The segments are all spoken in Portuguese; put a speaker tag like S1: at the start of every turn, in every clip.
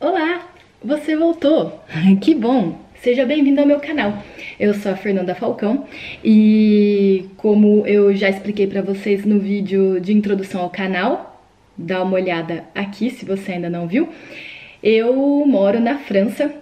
S1: Olá, você voltou, que bom! Seja bem-vindo ao meu canal. Eu sou a Fernanda Falcão e como eu já expliquei para vocês no vídeo de introdução ao canal, dá uma olhada aqui se você ainda não viu, eu moro na França.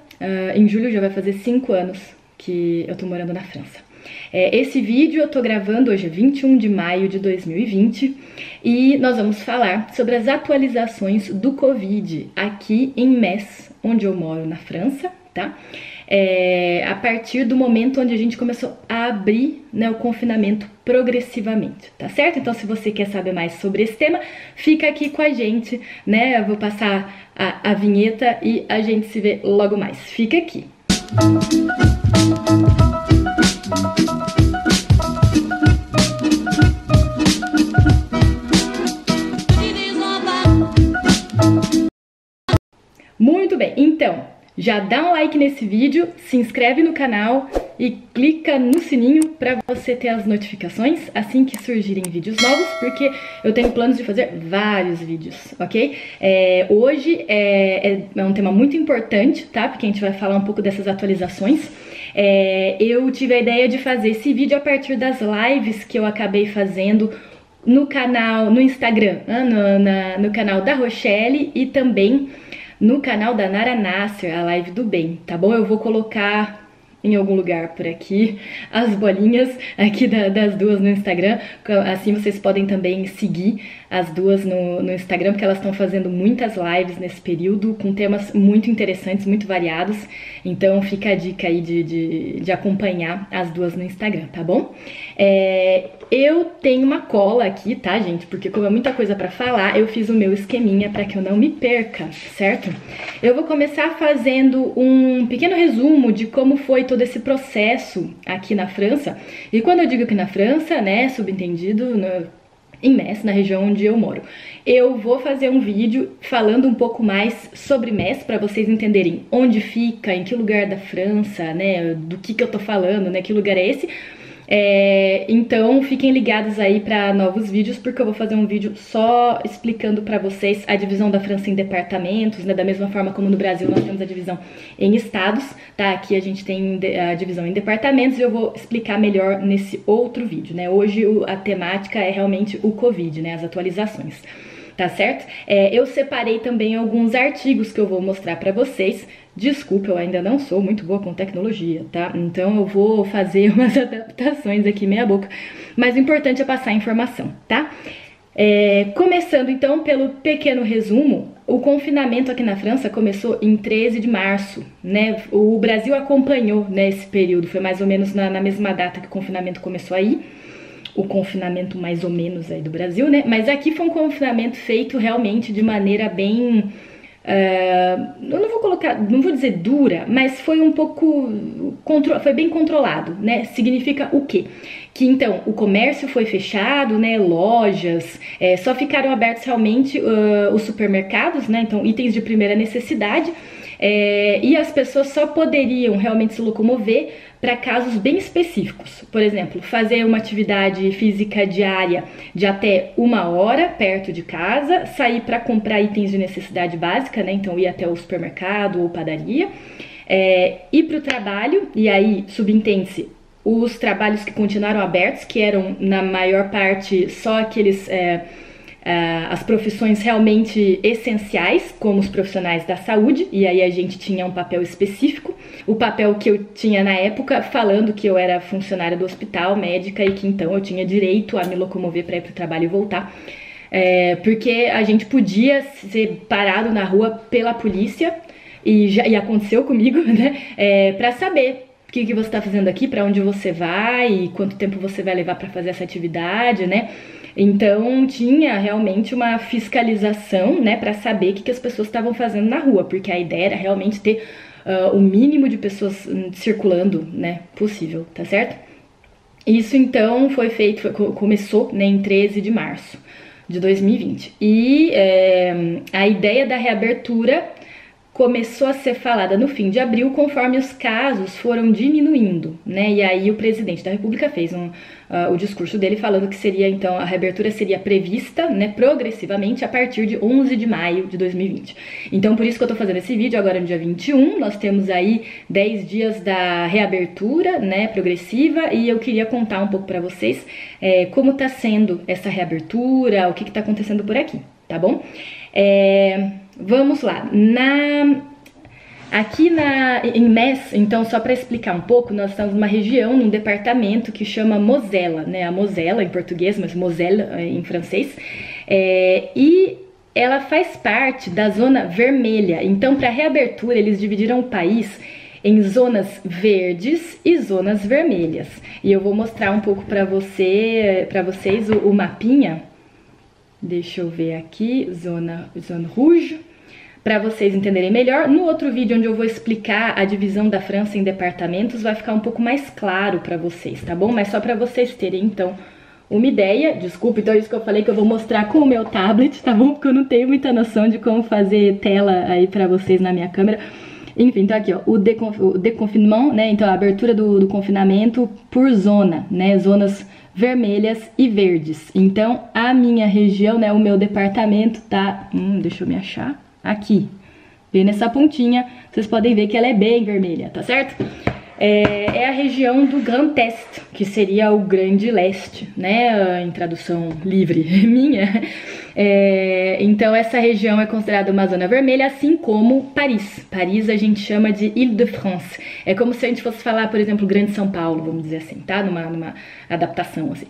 S1: Em julho já vai fazer 5 anos que eu tô morando na França. Esse vídeo eu tô gravando hoje, 21 de maio de 2020, e nós vamos falar sobre as atualizações do Covid aqui em Metz, onde eu moro na França, tá? A partir do momento onde a gente começou a abrir, né, o confinamento progressivamente, tá certo? Então, se você quer saber mais sobre esse tema, fica aqui com a gente, né? Eu vou passar a vinheta e a gente se vê logo mais. Fica aqui. Muito bem, então, já dá um like nesse vídeo, se inscreve no canal e clica no sininho para você ter as notificações assim que surgirem vídeos novos, porque eu tenho planos de fazer vários vídeos, ok? Hoje é um tema muito importante, tá? Porque a gente vai falar um pouco dessas atualizações. Eu tive a ideia de fazer esse vídeo a partir das lives que eu acabei fazendo no canal, no Instagram, no canal da Rochelle e também no canal da Nara Nasser, a live do bem, tá bom? Eu vou colocar em algum lugar por aqui as bolinhas aqui das duas no Instagram, assim vocês podem também seguir as duas no Instagram, porque elas estão fazendo muitas lives nesse período com temas muito interessantes, muito variados, então fica a dica aí de acompanhar as duas no Instagram, tá bom? Eu tenho uma cola aqui, tá, gente? Porque como é muita coisa pra falar, eu fiz o meu esqueminha pra que eu não me perca, certo? Eu vou começar fazendo um pequeno resumo de como foi todo esse processo aqui na França. E quando eu digo aqui na França, né, subentendido em Metz, na região onde eu moro. Eu vou fazer um vídeo falando um pouco mais sobre Metz, para vocês entenderem onde fica, em que lugar da França, né, do que eu tô falando, né, que lugar é esse. Então fiquem ligados aí para novos vídeos, porque eu vou fazer um vídeo só explicando para vocês a divisão da França em departamentos, né? Da mesma forma como no Brasil nós temos a divisão em estados, tá? Aqui a gente tem a divisão em departamentos e eu vou explicar melhor nesse outro vídeo, né? Hoje a temática é realmente o Covid, né? As atualizações. Tá certo? Eu separei também alguns artigos que eu vou mostrar para vocês. Desculpa, eu ainda não sou muito boa com tecnologia, tá? Então eu vou fazer umas adaptações aqui meia boca. Mas o importante é passar a informação, tá? Começando então pelo pequeno resumo, o confinamento aqui na França começou em 13 de março, né? O Brasil acompanhou, né, esse período, foi mais ou menos na mesma data que o confinamento começou aí. O confinamento mais ou menos aí do Brasil, né? Mas aqui foi um confinamento feito realmente de maneira bem... eu não vou dizer dura, mas foi um pouco... foi bem controlado, né? Significa o quê? Que então o comércio foi fechado, né? Lojas, só ficaram abertos realmente os supermercados, né? Então itens de primeira necessidade. E as pessoas só poderiam realmente se locomover para casos bem específicos. Por exemplo, fazer uma atividade física diária de até 1 hora perto de casa, sair para comprar itens de necessidade básica, né? Então ir até o supermercado ou padaria, ir para o trabalho, e aí subentende-se os trabalhos que continuaram abertos, que eram na maior parte só aqueles... as profissões realmente essenciais, como os profissionais da saúde, e aí a gente tinha um papel específico, o papel que eu tinha na época, falando que eu era funcionária do hospital, médica, e que então eu tinha direito a me locomover para ir para o trabalho e voltar, porque a gente podia ser parado na rua pela polícia, e aconteceu comigo, né, para saber o que você está fazendo aqui, para onde você vai, e quanto tempo você vai levar para fazer essa atividade, né. Então tinha realmente uma fiscalização, né, para saber o que as pessoas estavam fazendo na rua, porque a ideia era realmente ter o mínimo de pessoas circulando, né, possível, tá certo? Isso então foi feito, começou, né, em 13 de março de 2020. E a ideia da reabertura começou a ser falada no fim de abril, conforme os casos foram diminuindo, né? E aí o presidente da República fez o discurso dele falando que seria, então, a reabertura seria prevista, né, progressivamente a partir de 11 de maio de 2020. Então, por isso que eu tô fazendo esse vídeo agora no dia 21, nós temos aí 10 dias da reabertura, né, progressiva, e eu queria contar um pouco pra vocês como tá sendo essa reabertura, o que tá acontecendo por aqui, tá bom? Vamos lá, aqui em Metz, então só para explicar um pouco, nós estamos numa região, num departamento que chama Mosela, né, a Mosela em português, mas Moselle em francês, e ela faz parte da zona vermelha. Então, para a reabertura, eles dividiram o país em zonas verdes e zonas vermelhas, e eu vou mostrar um pouco para vocês o mapinha. Deixa eu ver aqui, zona rouge, para vocês entenderem melhor. No outro vídeo, onde eu vou explicar a divisão da França em departamentos, vai ficar um pouco mais claro para vocês, tá bom? Mas só para vocês terem, então, uma ideia. Desculpa, então, isso que eu falei que eu vou mostrar com o meu tablet, tá bom? Porque eu não tenho muita noção de como fazer tela aí para vocês na minha câmera. Enfim, então aqui, ó, o déconfinement, né? Então, a abertura do confinamento por zona, né? Zonas vermelhas e verdes. Então, a minha região, né? O meu departamento tá... deixa eu me achar. Aqui. Vê nessa pontinha, vocês podem ver que ela é bem vermelha, tá certo? É a região do Grand Est, que seria o Grande Leste, né? Em tradução livre minha. Então, essa região é considerada uma zona vermelha, assim como Paris. Paris a gente chama de Île-de-France. É como se a gente fosse falar, por exemplo, Grande São Paulo, vamos dizer assim, tá? Numa adaptação, assim.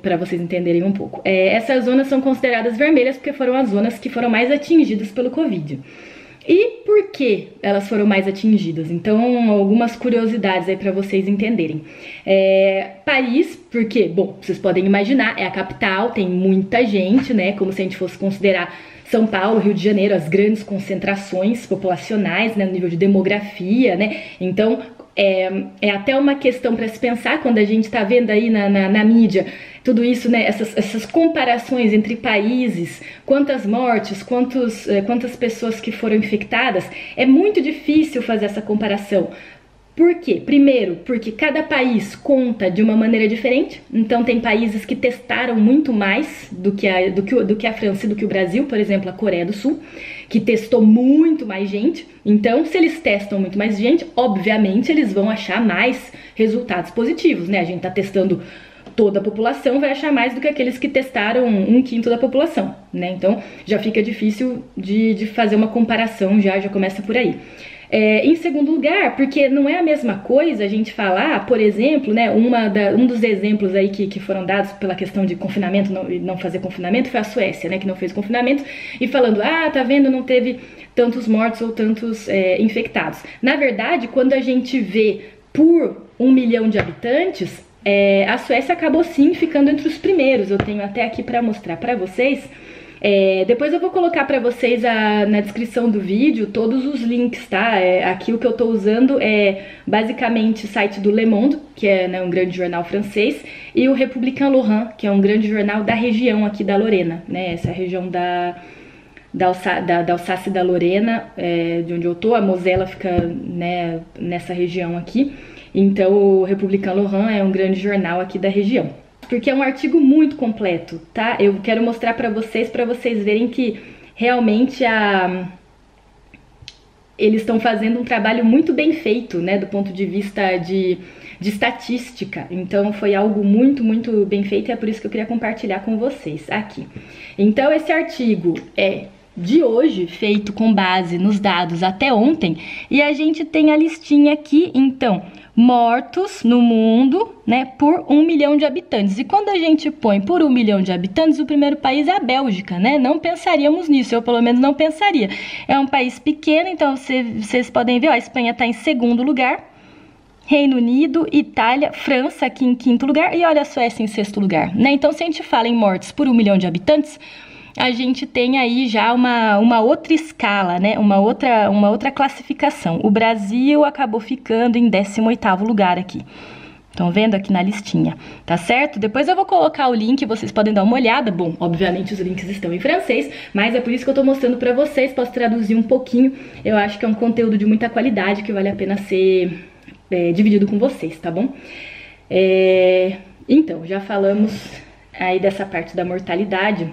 S1: Para vocês entenderem um pouco. Essas zonas são consideradas vermelhas porque foram as zonas que foram mais atingidas pelo Covid. E por que elas foram mais atingidas? Então, algumas curiosidades aí para vocês entenderem. Paris, porque, bom, vocês podem imaginar, é a capital, tem muita gente, né? Como se a gente fosse considerar São Paulo, Rio de Janeiro, as grandes concentrações populacionais, né, no nível de demografia, né? Então, é até uma questão para se pensar quando a gente está vendo aí na mídia tudo isso, né, essas comparações entre países, quantas mortes, quantas pessoas que foram infectadas. É muito difícil fazer essa comparação. Por quê? Primeiro, porque cada país conta de uma maneira diferente. Então tem países que testaram muito mais do que a França e do que o Brasil, por exemplo, a Coreia do Sul, que testou muito mais gente. Então, se eles testam muito mais gente, obviamente eles vão achar mais resultados positivos, né? A gente tá testando toda a população, vai achar mais do que aqueles que testaram 1/5 da população, né? Então, já fica difícil de fazer uma comparação, já começa por aí. Em segundo lugar, porque não é a mesma coisa a gente falar, por exemplo, né, um dos exemplos aí que foram dados pela questão de confinamento, não fazer confinamento, foi a Suécia, né, que não fez confinamento, e falando, tá vendo, não teve tantos mortos ou tantos infectados. Na verdade, quando a gente vê por 1 milhão de habitantes, a Suécia acabou sim ficando entre os primeiros. Eu tenho até aqui para mostrar para vocês. Depois eu vou colocar para vocês na descrição do vídeo todos os links, tá? Aqui o que eu tô usando é basicamente o site do Le Monde, que é, né, um grande jornal francês, e o Républicain Lorrain, que é um grande jornal da região aqui da Lorena, né? Essa região da Alsácia e da Lorena, de onde eu tô. A Mosela fica, né, nessa região aqui. Então o Républicain Lorrain é um grande jornal aqui da região. Porque é um artigo muito completo, tá? Eu quero mostrar para vocês verem que realmente eles estão fazendo um trabalho muito bem feito, né, do ponto de vista de estatística. Então foi algo muito, muito bem feito, e é por isso que eu queria compartilhar com vocês aqui. Então esse artigo é de hoje, feito com base nos dados até ontem, e a gente tem a listinha aqui, então, mortos no mundo, né, por 1 milhão de habitantes. E quando a gente põe por 1 milhão de habitantes, o primeiro país é a Bélgica, né? Não pensaríamos nisso, eu pelo menos não pensaria. É um país pequeno, então vocês podem ver, ó, a Espanha está em segundo lugar, Reino Unido, Itália, França aqui em quinto lugar, e olha a Suécia em sexto lugar, né? Então, se a gente fala em mortes por 1 milhão de habitantes, a gente tem aí já uma outra escala, né? Uma outra classificação. O Brasil acabou ficando em 18º lugar aqui. Estão vendo aqui na listinha, tá certo? Depois eu vou colocar o link, vocês podem dar uma olhada. Bom, obviamente os links estão em francês, mas é por isso que eu tô mostrando pra vocês. Posso traduzir um pouquinho. Eu acho que é um conteúdo de muita qualidade que vale a pena ser dividido com vocês, tá bom? Então, já falamos aí dessa parte da mortalidade,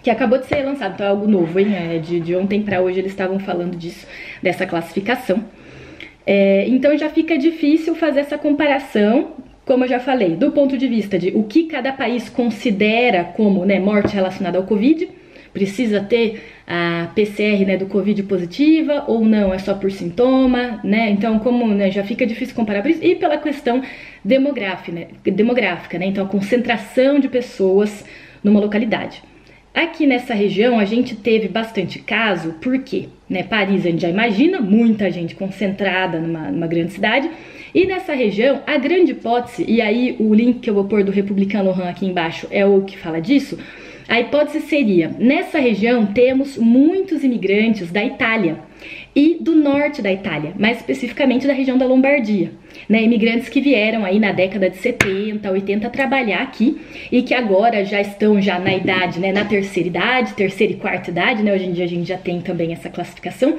S1: que acabou de ser lançado, então é algo novo, hein? De ontem pra hoje eles estavam falando disso, dessa classificação. Então já fica difícil fazer essa comparação, como eu já falei, do ponto de vista de o que cada país considera como, né, morte relacionada ao Covid. Precisa ter a PCR, né, do Covid positiva ou não, é só por sintoma, né? Então, como, né, já fica difícil comparar por isso, e pela questão demográfica, né? Então, a concentração de pessoas numa localidade. Aqui nessa região a gente teve bastante caso, porque, né, Paris a gente já imagina, muita gente concentrada numa grande cidade, e nessa região a grande hipótese, e aí o link que eu vou pôr do Republicano Lohan aqui embaixo é o que fala disso, a hipótese seria, nessa região temos muitos imigrantes da Itália e do norte da Itália, mais especificamente da região da Lombardia, né, imigrantes que vieram aí na década de 70, 80 trabalhar aqui e que agora já estão na idade, né, na terceira e quarta idade, né, hoje em dia a gente já tem também essa classificação,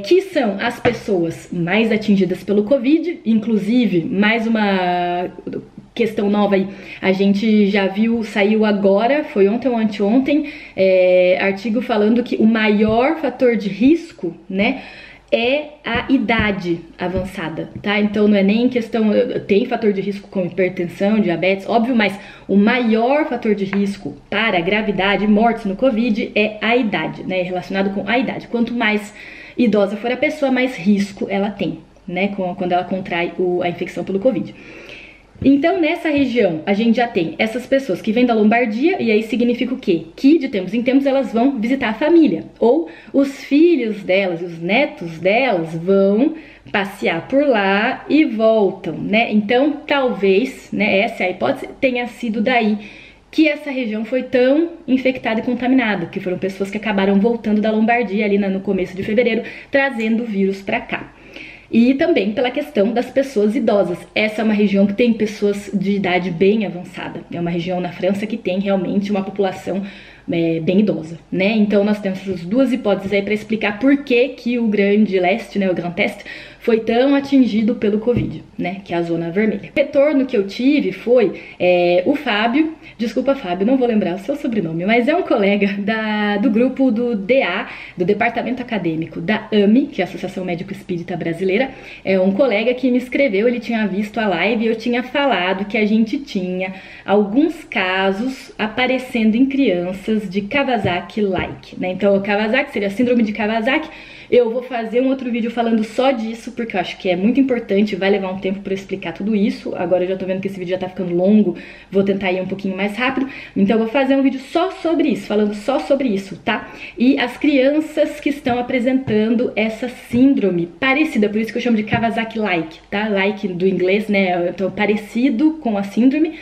S1: que são as pessoas mais atingidas pelo Covid, inclusive mais uma questão nova aí, a gente já viu, saiu agora, foi ontem ou anteontem, artigo falando que o maior fator de risco, né, é a idade avançada, tá? Então não é nem questão, tem fator de risco como hipertensão, diabetes, óbvio, mas o maior fator de risco para gravidade e mortes no Covid é a idade, né, relacionado com a idade. Quanto mais idosa for a pessoa, mais risco ela tem, né, quando ela contrai a infecção pelo Covid. Então, nessa região, a gente já tem essas pessoas que vêm da Lombardia, e aí significa o quê? Que de tempos em tempos elas vão visitar a família, ou os filhos delas e os netos delas vão passear por lá e voltam, né? Então, talvez, né, essa é a hipótese, tenha sido daí que essa região foi tão infectada e contaminada, que foram pessoas que acabaram voltando da Lombardia ali no começo de fevereiro, trazendo o vírus para cá. E também pela questão das pessoas idosas. Essa é uma região que tem pessoas de idade bem avançada. É uma região na França que tem realmente uma população bem idosa, né? Então nós temos essas duas hipóteses aí para explicar por que o Grande Leste, né, o Grand Est, foi tão atingido pelo Covid, né, que é a zona vermelha. O retorno que eu tive foi o Fábio, desculpa Fábio, não vou lembrar o seu sobrenome, mas é um colega do grupo do DA, do Departamento Acadêmico da AME, que é a Associação Médico Espírita Brasileira, é um colega que me escreveu, ele tinha visto a live e eu tinha falado que a gente tinha alguns casos aparecendo em crianças de Kawasaki-like, né, então o Kawasaki seria a síndrome de Kawasaki. Eu vou fazer um outro vídeo falando só disso, porque eu acho que é muito importante, vai levar um tempo para explicar tudo isso. Agora eu já tô vendo que esse vídeo já tá ficando longo, vou tentar ir um pouquinho mais rápido. Então eu vou fazer um vídeo só sobre isso, falando só sobre isso, tá? E as crianças que estão apresentando essa síndrome parecida, por isso que eu chamo de Kawasaki-like, tá? Like do inglês, né? Então parecido com a síndrome,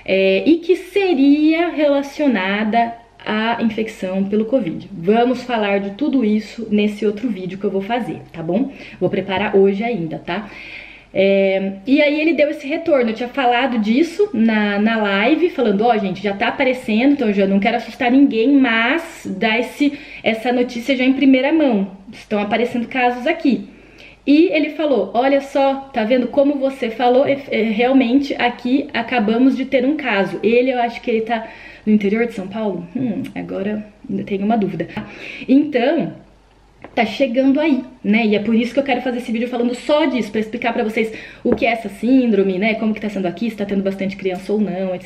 S1: e que seria relacionada a infecção pelo Covid. Vamos falar de tudo isso nesse outro vídeo que eu vou fazer, tá bom? Vou preparar hoje ainda, tá? E aí ele deu esse retorno, eu tinha falado disso na live, falando, ó, gente, já tá aparecendo, então eu já não quero assustar ninguém, mas dá essa notícia já em primeira mão, estão aparecendo casos aqui. E ele falou, olha só, tá vendo como você falou, realmente aqui acabamos de ter um caso. Eu acho que ele tá no interior de São Paulo? Agora ainda tenho uma dúvida. Então, tá chegando aí, né? E é por isso que eu quero fazer esse vídeo falando só disso, pra explicar pra vocês o que é essa síndrome, né? Como que tá sendo aqui, se tá tendo bastante criança ou não, etc.